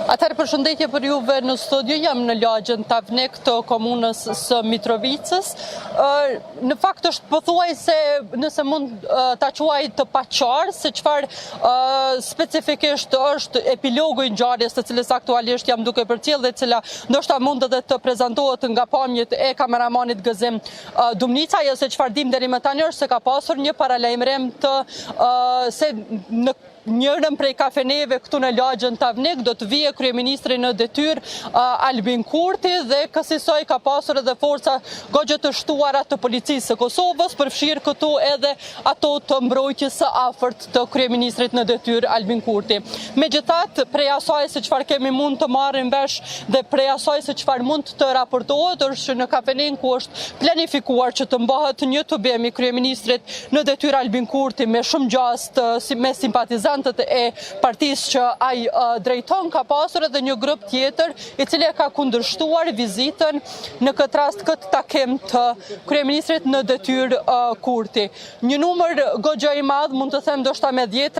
Atëherë përshëndetje për juve në studio, jam në lagjën Tavnik të komunës së Mitrovicës. Në fakt është pothuaj se nëse mund ta quaj të paqartë se çfarë specifikisht është epilogu i ngjarjes të cilës aktualisht jam duke përcjell dhe e cila ndoshta mund edhe të prezantohet nga pamjet e kameramanit Gëzim Dumnica, jo se çfarë dim deri më tani është se ka pasur një paralajmërim të se në njërën prej kafeneve këtu në lagjën Tavnik do të vije kryeministri në detyrë Albin Kurti dhe kësaj ka pasur edhe forca goxha të shtuara të policisë së Kosovës, përfshirë këtu edhe ato të mbrojtjes së afërt të kryeministrit në detyrë Albin Kurti. Megjithatë, prej asaj se çfarë kemi mund të marrim vesh dhe prej asaj se çfarë mund të raportohet është që në kafenin ku është planifikuar që të mbahet një tubem i kryeministrit në detyrë Albin Kurti me shumë gjast me simpatizantë e partisë që ai drejton, ka pasur edhe një grup tjetër i cili ka kundërshtuar vizitën në këtë rast këtë takim të kryeministrit në detyrë Kurti. Një numër goxha i madh, mund të them ndoshta me 10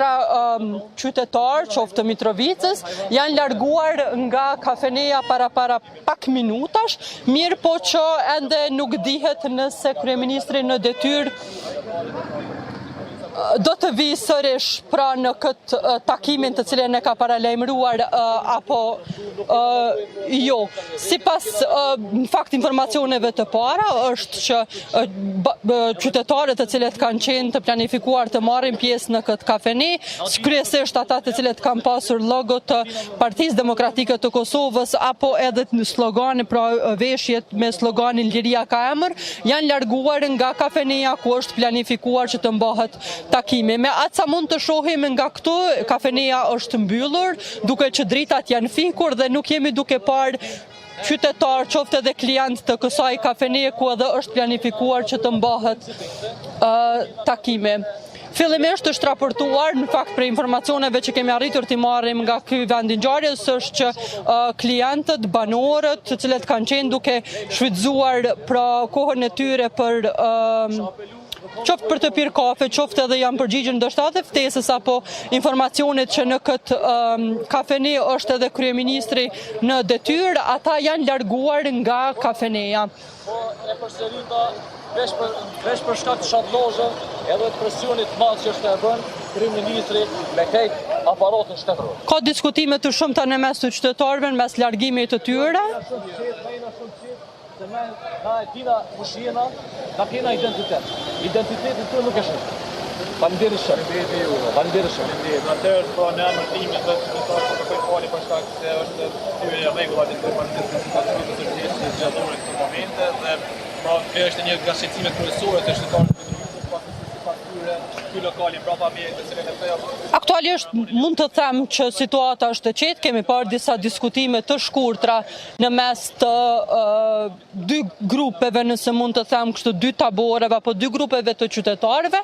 qytetarë, qoftë të Mitrovicës, janë larguar nga kafeneja para pak minutash, mirë po që ende nuk dihet nëse kryeministri në detyrë do të vi sërish pra në këtë takimin të cilën e ka paralajmëruar apo jo. Sipas në fakt informacioneve të para është që qytetarët të cilët kanë qenë të planifikuar të marrin pjesë në këtë kafene, kryesisht ata të cilët kanë pasur logo të Partisë Demokratike të Kosovës apo edhe në slogane, pra veshjet me sloganin Liria ka emër, janë larguar nga kafeneja ku është planifikuar që të mbahet takimi. Me atë sa mund të shohim nga këtu, kafeneja është mbyllur, duke që dritat janë fikur dhe nuk jemi duke parë qytetar, qoftë edhe klient të kësaj kafeneje ku edhe është planifikuar që të mbahet takime. Fillimisht është raportuar, në fakt për informacioneve që kemi arritur t'i marrim nga ky vend i ngjarjes, është që klientët, banorët, të cilët kanë qenë duke shfrytzuar pra kohën e tyre për qoftë për të pirë kafe, qoftë edhe janë përgjigjur ndoshta edhe ftesës apo informacionit që në këtë kafene është edhe kryeministri në detyrë, ata janë larguar nga kafeneja. Po e përsërita veç për shkak të shantazhit edhe të presionit të madh që është e bën kryeministri me këtë aparatin shtetëror. Ka diskutime të shumta në mes të qytetarëve në mes largimit të tyre. Se na e tina ushjena, na kena identitet. Identitetin të nuk e shumë. Faleminderit shumë. Faleminderit shumë. Atëherë po në emër tim të qytetarëve të kërkoj falje për shkak se është hyrje rregullat e Partisë Demokratike të gjallore në këtë moment dhe pra kjo është një nga shqetësimet kryesore të qytetarëve ky lokali brapa me të cilën e theu. Aktualisht mund të them që situata është e qetë, kemi parë disa diskutime të shkurtra në mes të dy grupeve, nëse mund të them kështu, dy taboreve apo dy grupeve të qytetarëve.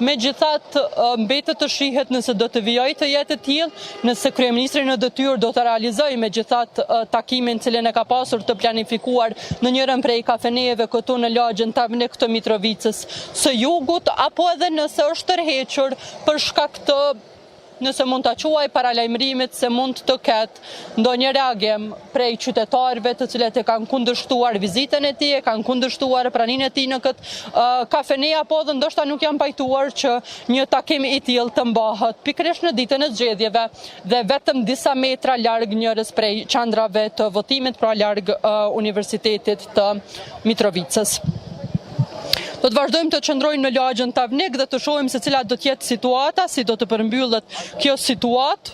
Megjithatë mbetet të shihet nëse do të vijojë të jetë e tillë, nëse kryeministri në detyrë do të realizojë megjithatë takimin cilën e ka pasur të planifikuar në njërin prej kafeneve këtu në lagjën Tavnik të Mitrovicës së Jugut, apo edhe nëse është tërhequr për shkak të, nëse mund ta quaj, paralajmërimit se mund të ketë ndonjë reagim prej qytetarëve të cilët e kanë kundërshtuar vizitën e tij, kanë kundërshtuar praninë e tij në këtë kafene, apo edhe ndoshta nuk janë pajtuar që një takim i tillë të mbahet pikërisht në ditën e zgjedhjeve dhe vetëm disa metra larg njërës prej qendrave të votimit, pra larg Universitetit të Mitrovicës. Do të vazhdojmë të qëndrojmë në lagjën Tavnik dhe të shohim se cila do të jetë situata, si do të përmbyllet kjo situatë,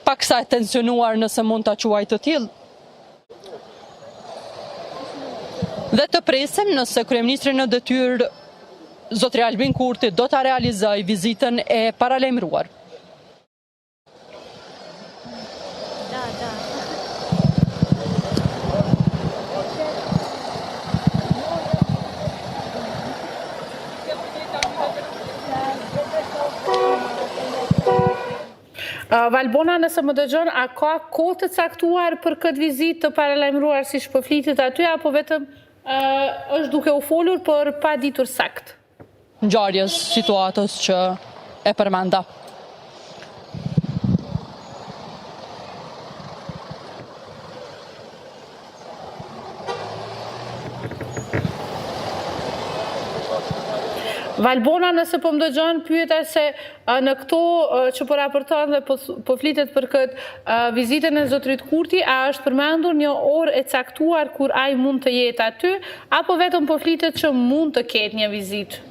paksa e tensionuar nëse mund ta quaj të tillë. Dhe të presim nëse kryeministri në detyrë zotri Albin Kurti do ta realizojë vizitën e paralajmëruar. Valbona, nëse më dëgjon, a ka kohë të caktuar për këtë vizitë të paralajmëruar si shpëflitit aty, apo vetëm është duke u folur për pa ditur sakt? Ngjarjes situatës që e përmenda. Valbona, nëse po më dëgjon, pyeta se në këto që po raporton dhe po flitet për këtë vizitën e zotërit Kurti, a është përmendur një orë e caktuar kur ai mund të jetë aty, apo vetëm po flitet që mund të ketë një vizitë?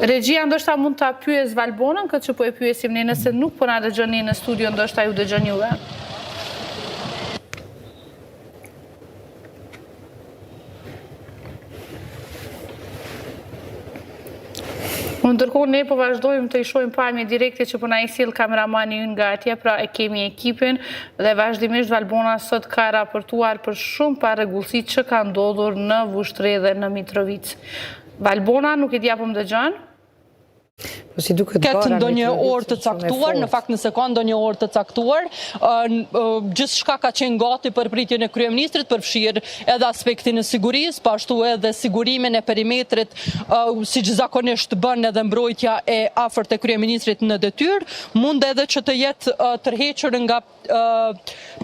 Regjia ndoshta mund ta pyes Valbonën, këtë që po e pyesim ne, nëse nuk po na dëgjon në studio, ndoshta ju dëgjon juve. Ndërkohë ne po vazhdojmë të i shohim pamje direkte që po na i sjell kameramani ynë nga atje, pra e kemi ekipin dhe vazhdimisht Valbona sot ka raportuar për shumë parregullsi që ka ndodhur në Vushtrri dhe në Mitrovic. Valbona, nuk e di apo më dëgjon? Ketë ndonjë orë të caktuar, në fakt nëse ka ndonjë orë të caktuar, gjithçka ka qenë gati për pritjen e kryeministrit, përfshirë edhe aspektin e sigurisë, po ashtu edhe sigurimin e perimetrit, siç zakonisht bën edhe mbrojtja e afërt e kryeministrit në detyrë, mund edhe që të jetë tërhequr nga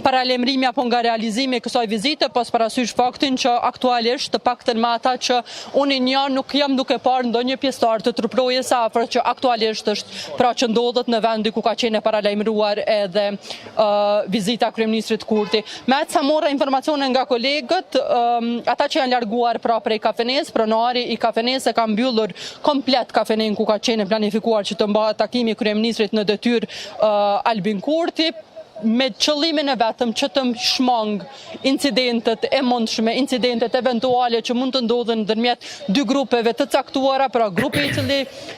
paralemrimi apo nga realizimi e kësaj vizite, pas parasysh faktin që aktualisht të paktën me ata që unë nuk jam duke parë ndonjë pjesëtar të truprojës afër që aktualisht është pra që ndodhet në vendi ku ka qenë paralajmëruar edhe vizita kryeministrit Kurti. Me atë sa morra informacione nga kolegët, ata që janë larguar pra prej kafenes, pronari i kafenes e ka mbyllur komplet kafenen ku ka qenë planifikuar që të mbahet takimi i kryeministrit në detyrë Albin Kurti, me qëllimin e vetëm që të shmang incidentet e mundshme, incidentet eventuale që mund të ndodhen ndërmjet dy grupeve të caktuara, pra grupi i cili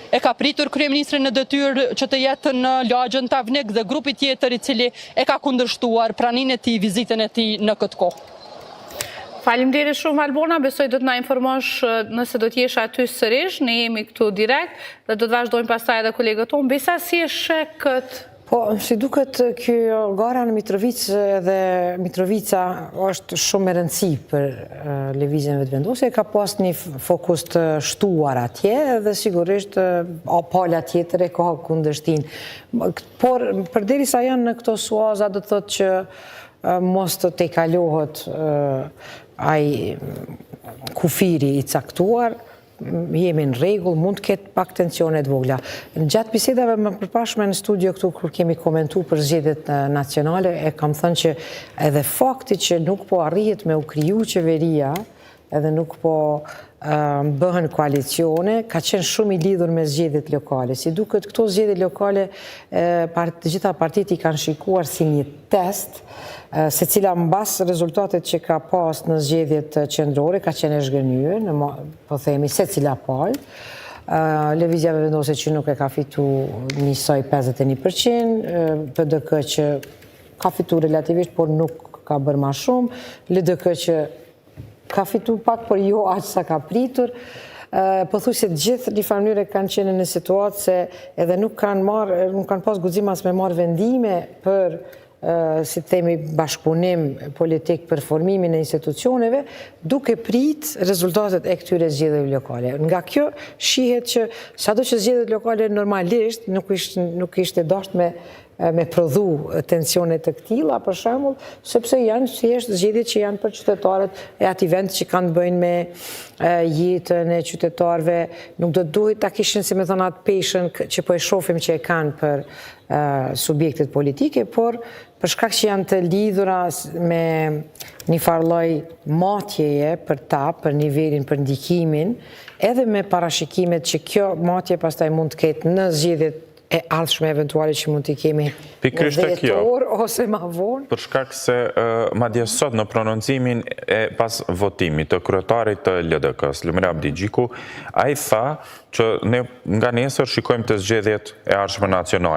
e ka pritur kryeministrin në detyrë që të jetë në lagjën Tavnik dhe grupi tjetër i cili e ka kundërshtuar praninë e tij, vizitën e tij në këtë kohë. Faleminderit shumë Valbona, besoj do të na informosh nëse do të jesh aty sërish, ne jemi këtu direkt dhe do të vazhdojmë pastaj edhe kolegët tonë. Besa, si e sheh këtë? Po, si duket kjo gara në Mitrovic dhe Mitrovica është shumë e rëndësi për lëvizjen vetëvendosje, ka pas një fokus të shtuar atje dhe sigurisht pala tjetër e ka kundërshtin. Por përderisa janë në këto suaza, do të thotë që mos të tejkalohet ai kufiri i caktuar, jemi në rregull, mund të ketë pak tensione të vogla. Gjatë bisedave më përpashme në studio këtu kur kemi komentuar për zgjedhjet nacionale, e kam thënë që edhe fakti që nuk po arrihet me u kriju qeveria, edhe nuk po bëhen koalicione, ka qenë shumë i lidhur me zgjedhjet lokale. Si duket këto zgjedhjet lokale, të gjitha partitë i kanë shikuar si një test, se cila mbas rezultatet që ka pas në zgjedhjet qendrore ka qenë e zhgënjur, po themi se cila palë. Lëvizja vendosje që nuk e ka fitu njësoj 51%, PDK që ka fitu relativisht, por nuk ka bërë ma shumë, LDK që ka fitu pak, por jo aq sa ka pritur. Po thuaj se gjithë një farë kanë qenë në situatë se edhe nuk kanë pas guxim as me marrë vendime për si themi bashkëpunim politik për formimin e institucioneve, duke prit rezultatet e këtyre zgjedhjeve lokale. Nga kjo shihet që sado që zgjedhjet lokale normalisht nuk ishte dashur me prodhu tensione të këtilla, për shembull, sepse janë thjesht zgjedhje që janë për qytetarët e atij vendi që kanë bëjnë me jetën e qytetarëve, nuk do duhet ta kishin, si më thon, atë peshën që po e shohim që e kanë për subjektet politike, por për shkak që janë të lidhura me një farë lloj matjeje për ta, për nivelin, për ndikimin, edhe me parashikimet që kjo matje pastaj mund të ketë në zgjedhjet e ardhshme eventuale që mund t'i kemi në 10 orë ose ma vonë. Për shkak se madje sot në prononcimin e pas votimit të kryetarit të LDK-s, Lumira Abdi Gjiku, ai tha që ne nga nesër shikojmë të zgjedhjet e ardhshme nacionale.